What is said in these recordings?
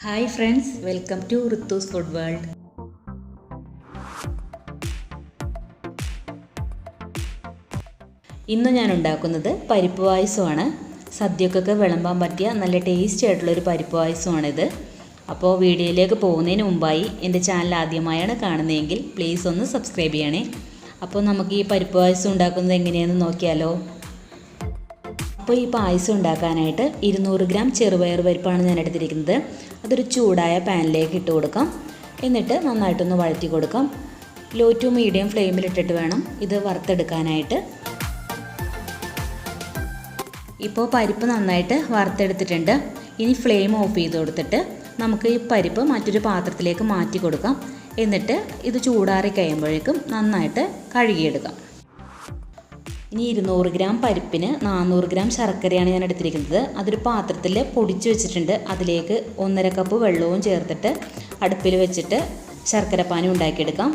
Hi friends, welcome to Rithus food world. ഇന്ന് ഞാൻ ഉണ്ടാക്കുന്നത് പരിപ്പ് പായസമാണ്. സദ്യക്കൊക്കെ വിളമ്പാൻ പറ്റിയ നല്ല ടേസ്റ്റി ആയിട്ടുള്ളൊരു പരിപ്പ് പായസമാണിത്. അപ്പോൾ വീഡിയോയിലേക്ക് പോകുന്നതിന് മുമ്പായി എൻ്റെ ചാനൽ ആദ്യമായാണ് കാണുന്നതെങ്കിൽ പ്ലീസ് ഒന്ന് സബ്സ്ക്രൈബ് ചെയ്യണേ. അപ്പോൾ നമുക്ക് ഈ പരിപ്പ് പായസം ഉണ്ടാക്കുന്നത് എങ്ങനെയാണെന്ന് നോക്കിയാലോ. അപ്പോൾ ഈ പായസം ഉണ്ടാക്കാനായിട്ട് 200 ഗ്രാം ചെറുപയർ പരിപ്പാണ് ഞാൻ എടുത്തിരിക്കുന്നത്. അതൊരു ചൂടായ പാനിലേക്ക് ഇട്ട് കൊടുക്കാം. എന്നിട്ട് നന്നായിട്ടൊന്ന് വഴറ്റി കൊടുക്കാം. ലോ ടു മീഡിയം ഫ്ലെയിമിലിട്ടിട്ട് വേണം ഇത് വറുത്തെടുക്കാനായിട്ട്. ഇപ്പോൾ പരിപ്പ് നന്നായിട്ട് വറുത്തെടുത്തിട്ടുണ്ട്. ഇനി ഫ്ലെയിം ഓഫ് ചെയ്ത് കൊടുത്തിട്ട് നമുക്ക് ഈ പരിപ്പ് മറ്റൊരു പാത്രത്തിലേക്ക് മാറ്റി കൊടുക്കാം. എന്നിട്ട് ഇത് ചൂടാറി കഴിയുമ്പോഴേക്കും നന്നായിട്ട് കഴുകിയെടുക്കാം. ഇനി 200 ഗ്രാം പരിപ്പിന് 400 ഗ്രാം ശർക്കരയാണ് ഞാൻ എടുത്തിരിക്കുന്നത്. അതൊരു പാത്രത്തിൽ പൊടിച്ച് വെച്ചിട്ടുണ്ട്. അതിലേക്ക് 1.5 കപ്പ് വെള്ളവും ചേർത്തിട്ട് അടുപ്പിൽ വെച്ചിട്ട് ശർക്കരപ്പാനി ഉണ്ടാക്കിയെടുക്കാം.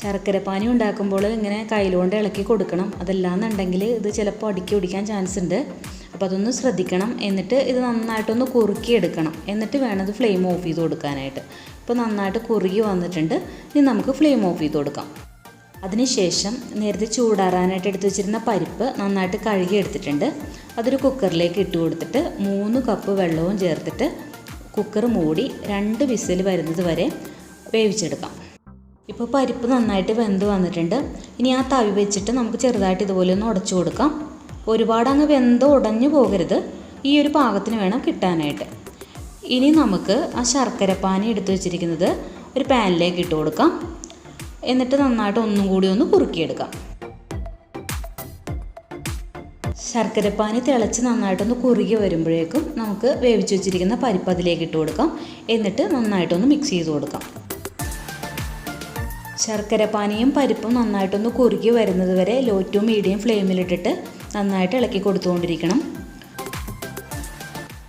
ശർക്കരപ്പാനി ഉണ്ടാക്കുമ്പോൾ ഇങ്ങനെ കയ്യിലുകൊണ്ട് ഇളക്കി കൊടുക്കണം. അതല്ലാന്നുണ്ടെങ്കിൽ ഇത് ചിലപ്പോൾ അടുക്കി ഒടിക്കാൻ ചാൻസ് ഉണ്ട്. അപ്പോൾ അതൊന്ന് ശ്രദ്ധിക്കണം. എന്നിട്ട് ഇത് നന്നായിട്ടൊന്ന് കുറുക്കിയെടുക്കണം. എന്നിട്ട് വേണം ഇത് ഫ്ലെയിം ഓഫ് ചെയ്ത് കൊടുക്കാനായിട്ട്. ഇപ്പോൾ നന്നായിട്ട് കുറുകി വന്നിട്ടുണ്ട്. ഇനി നമുക്ക് ഫ്ലെയിം ഓഫ് ചെയ്ത് കൊടുക്കാം. അതിനുശേഷം നേരത്തെ ചൂടാറാനായിട്ട് എടുത്ത് വെച്ചിരുന്ന പരിപ്പ് നന്നായിട്ട് കഴുകി എടുത്തിട്ടുണ്ട്. അതൊരു കുക്കറിലേക്ക് ഇട്ട് കൊടുത്തിട്ട് 3 കപ്പ് വെള്ളവും ചേർത്തിട്ട് കുക്കർ മൂടി 2 വിസിൽ വരുന്നത് വരെ വേവിച്ചെടുക്കാം. ഇപ്പോൾ പരിപ്പ് നന്നായിട്ട് വെന്ത് വന്നിട്ടുണ്ട്. ഇനി ആ തവി വെച്ചിട്ട് നമുക്ക് ചെറുതായിട്ട് ഇതുപോലെ ഒന്ന് ഉടച്ചു കൊടുക്കാം. ഒരുപാട് അങ്ങ് വെന്ത് ഉടഞ്ഞു പോകരുത്. ഈ ഒരു പാകത്തിന് വേണം കിട്ടാനായിട്ട്. ഇനി നമുക്ക് ആ ശർക്കരപ്പാനി എടുത്ത് വെച്ചിരിക്കുന്നത് ഒരു പാനിലേക്ക് ഇട്ട് കൊടുക്കാം. എന്നിട്ട് നന്നായിട്ട് ഒന്നും കൂടി ഒന്ന് കുറുക്കിയെടുക്കാം. ശർക്കരപ്പാനി തിളച്ച് നന്നായിട്ടൊന്ന് കുറുകി വരുമ്പോഴേക്കും നമുക്ക് വേവിച്ച് വെച്ചിരിക്കുന്ന പരിപ്പ് അതിലേക്ക് ഇട്ട് കൊടുക്കാം. എന്നിട്ട് നന്നായിട്ടൊന്ന് മിക്സ് ചെയ്ത് കൊടുക്കാം. ശർക്കരപ്പാനിയും പരിപ്പും നന്നായിട്ടൊന്ന് കുറുകി വരുന്നത് വരെ ലോ ടു മീഡിയം ഫ്ലെയിമിലിട്ടിട്ട് നന്നായിട്ട് ഇളക്കി കൊടുത്തുകൊണ്ടിരിക്കണം.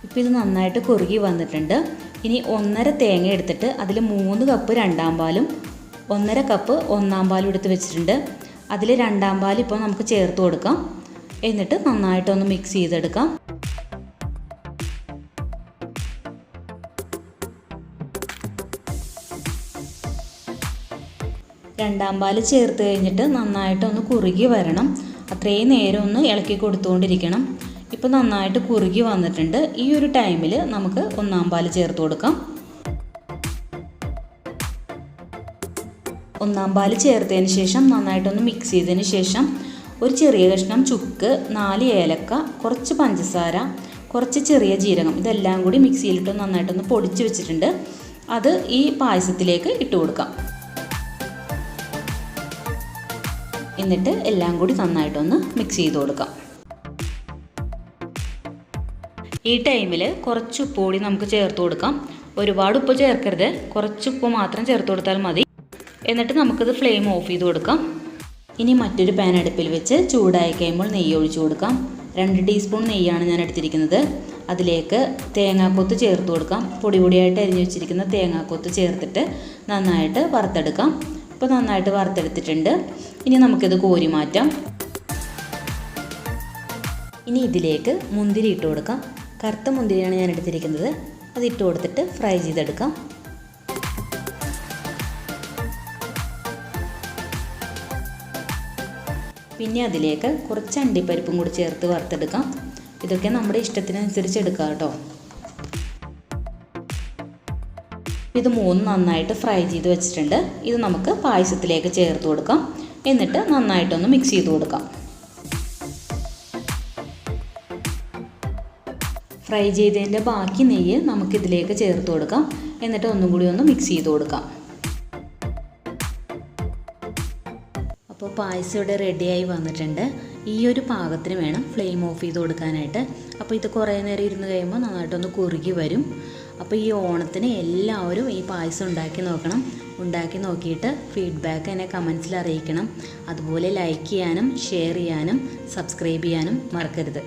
ഇപ്പോൾ ഇത് നന്നായിട്ട് കുറുകി വന്നിട്ടുണ്ട്. ഇനി 1.5 തേങ്ങ എടുത്തിട്ട് അതിൽ 3 കപ്പ് 2-ാം പാലും 1.5 കപ്പ് 1-ാം പാലും എടുത്ത് വെച്ചിട്ടുണ്ട്. അതിൽ 2-ാം പാൽ ഇപ്പോൾ നമുക്ക് ചേർത്ത് കൊടുക്കാം. എന്നിട്ട് നന്നായിട്ടൊന്ന് മിക്സ് ചെയ്തെടുക്കാം. രണ്ടാം പാൽ ചേർത്ത് കഴിഞ്ഞിട്ട് നന്നായിട്ടൊന്ന് കുറുകി വരണം. അത്രയും നേരം ഒന്ന് ഇളക്കി കൊടുത്തുകൊണ്ടിരിക്കണം. ഇപ്പോൾ നന്നായിട്ട് കുറുകി വന്നിട്ടുണ്ട്. ഈ ഒരു ടൈമിൽ നമുക്ക് 1-ാം പാൽ ചേർത്ത് കൊടുക്കാം. 1-ാം പാൽ ചേർത്തതിന് ശേഷം നന്നായിട്ടൊന്ന് മിക്സ് ചെയ്തതിന് ശേഷം ഒരു ചെറിയ കഷ്ണം ചുക്ക്, 4 ഏലക്ക, കുറച്ച് പഞ്ചസാര, കുറച്ച് ചെറിയ ജീരകം, ഇതെല്ലാം കൂടി മിക്സിയിലിട്ട് നന്നായിട്ടൊന്ന് പൊടിച്ച് വെച്ചിട്ടുണ്ട്. അത് ഈ പായസത്തിലേക്ക് ഇട്ട് കൊടുക്കാം. എന്നിട്ട് എല്ലാം കൂടി നന്നായിട്ടൊന്ന് മിക്സ് ചെയ്ത് കൊടുക്കാം. ഈ ടൈമിൽ കുറച്ച് ഉപ്പ് കൂടി നമുക്ക് ചേർത്ത് കൊടുക്കാം. ഒരുപാട് ഉപ്പ് ചേർക്കരുത്, കുറച്ച് ഉപ്പ് മാത്രം ചേർത്ത് കൊടുത്താൽ മതി. എന്നിട്ട് നമുക്കിത് ഫ്ലെയിം ഓഫ് ചെയ്ത് കൊടുക്കാം. ഇനി മറ്റൊരു പാൻ അടുപ്പിൽ വെച്ച് ചൂടായി കഴിയുമ്പോൾ നെയ്യ് ഒഴിച്ചു കൊടുക്കാം. 2 ടീസ്പൂൺ നെയ്യാണ് ഞാൻ എടുത്തിരിക്കുന്നത്. അതിലേക്ക് തേങ്ങാക്കൊത്ത് ചേർത്ത് കൊടുക്കാം. പൊടി പൊടിയായിട്ട് അരിഞ്ഞു വെച്ചിരിക്കുന്ന തേങ്ങാക്കൊത്ത് ചേർത്തിട്ട് നന്നായിട്ട് വറുത്തെടുക്കാം. ഇപ്പോൾ നന്നായിട്ട് വറുത്തെടുത്തിട്ടുണ്ട്. ഇനി നമുക്കിത് കോരി മാറ്റാം. ഇനി ഇതിലേക്ക് മുന്തിരി ഇട്ട് കൊടുക്കാം. കറുത്ത മുന്തിരിയാണ് ഞാൻ എടുത്തിരിക്കുന്നത്. അത് ഇട്ട് കൊടുത്തിട്ട് ഫ്രൈ ചെയ്തെടുക്കാം. പിന്നെ അതിലേക്ക് കുറച്ച് അണ്ടിപ്പരിപ്പും കൂടി ചേർത്ത് വറുത്തെടുക്കാം. ഇതൊക്കെ നമ്മുടെ ഇഷ്ടത്തിനനുസരിച്ച് എടുക്കാം കേട്ടോ. ഇത് 3 നന്നായിട്ട് ഫ്രൈ ചെയ്ത് വെച്ചിട്ടുണ്ട്. ഇത് നമുക്ക് പായസത്തിലേക്ക് ചേർത്ത് കൊടുക്കാം. എന്നിട്ട് നന്നായിട്ടൊന്ന് മിക്സ് ചെയ്ത് കൊടുക്കാം. ഫ്രൈ ചെയ്തതിൻ്റെ ബാക്കി നെയ്യ് നമുക്കിതിലേക്ക് ചേർത്ത് കൊടുക്കാം. എന്നിട്ട് ഒന്നും കൂടി ഒന്ന് മിക്സ് ചെയ്ത് കൊടുക്കാം. അപ്പോൾ പായസം ഇവിടെ റെഡിയായി വന്നിട്ടുണ്ട്. ഈ ഒരു പാകത്തിന് വേണം ഫ്ലെയിം ഓഫ് ചെയ്ത് കൊടുക്കാനായിട്ട്. അപ്പോൾ ഇത് കുറേ നേരം ഇരുന്ന് കഴിയുമ്പോൾ നന്നായിട്ടൊന്ന് കുറുകി വരും. അപ്പോൾ ഈ ഓണത്തിന് എല്ലാവരും ഈ പായസം ഉണ്ടാക്കി നോക്കണം. ഉണ്ടാക്കി നോക്കിയിട്ട് ഫീഡ്ബാക്ക് എന്നെ കമൻസിൽ അറിയിക്കണം. അതുപോലെ ലൈക്ക് ചെയ്യാനും ഷെയർ ചെയ്യാനും സബ്സ്ക്രൈബ് ചെയ്യാനും മറക്കരുത്.